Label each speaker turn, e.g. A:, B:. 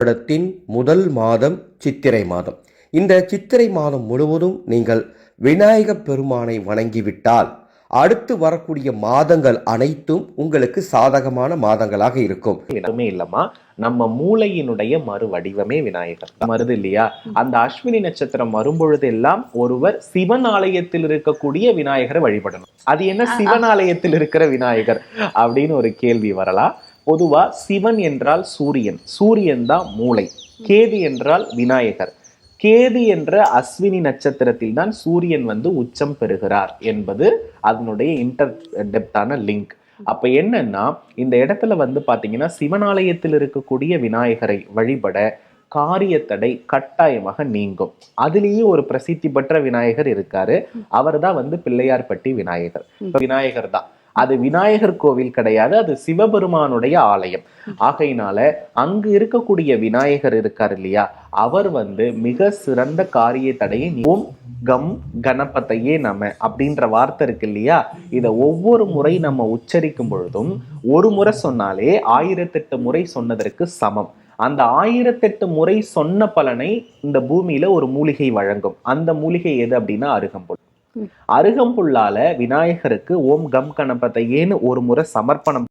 A: வருடத்தின் முதல் மாதம் சித்திரை மாதம். இந்த சித்திரை மாதம் முழுவதும் நீங்கள் விநாயகப் பெருமானை வணங்கிவிட்டால் அடுத்து வரக்கூடிய மாதங்கள் அனைத்தும் உங்களுக்கு சாதகமான மாதங்களாக இருக்கும்.
B: எதுவுமே இல்லம்மா, நம்ம மூளையினுடைய மறு வடிவமே விநாயகர் வருது இல்லையா? அந்த அஸ்வினி நட்சத்திரம் வரும்பொழுது எல்லாம் ஒருவர் சிவன் ஆலயத்தில் இருக்கக்கூடிய விநாயகரை வழிபடணும். அது என்ன சிவன் ஆலயத்தில் இருக்கிற விநாயகர் அப்படின்னு ஒரு கேள்வி வரலாம். பொதுவா சிவன் என்றால் சூரியன், சூரியன் தான் மூளை. கேது என்றால் விநாயகர், கேது என்ற அஸ்வினி நட்சத்திரத்தில் தான் சூரியன் உச்சம் பெறுகிறார் என்பது அதனுடைய இன்டர் டெப்தான லிங்க். அப்ப என்னன்னா, இந்த இடத்துல பாத்தீங்கன்னா சிவனாலயத்தில் இருக்கக்கூடிய விநாயகரை வழிபட காரிய தடை கட்டாயமாக நீங்கும். அதுலேயே ஒரு பிரசித்தி பெற்ற விநாயகர் இருக்காரு. அவர் தான் பிள்ளையார்பட்டி விநாயகர். விநாயகர் தான், அது விநாயகர் கோவில் கிடையாது, அது சிவபெருமானுடைய ஆலயம். ஆகையினால அங்கு இருக்கக்கூடிய விநாயகர் இருக்கார் இல்லையா, அவர் மிக சிறந்த காரிய தடையை ஓம் கம் கணபதையே நம அப்படின்ற வார்த்தை இருக்கு இல்லையா, இதை ஒவ்வொரு முறை நம்ம உச்சரிக்கும் பொழுதும் ஒரு முறை சொன்னாலே 1008 முறை சொன்னதற்கு சமம். அந்த 1008 முறை சொன்ன பலனை இந்த பூமியில ஒரு மூலிகை வழங்கும். அந்த மூலிகை எது அப்படின்னா அருகம்புல். அருகம்புல்லால விநாயகருக்கு ஓம் கம் கணபதையேன்னு ஒரு முறை சமர்ப்பணம்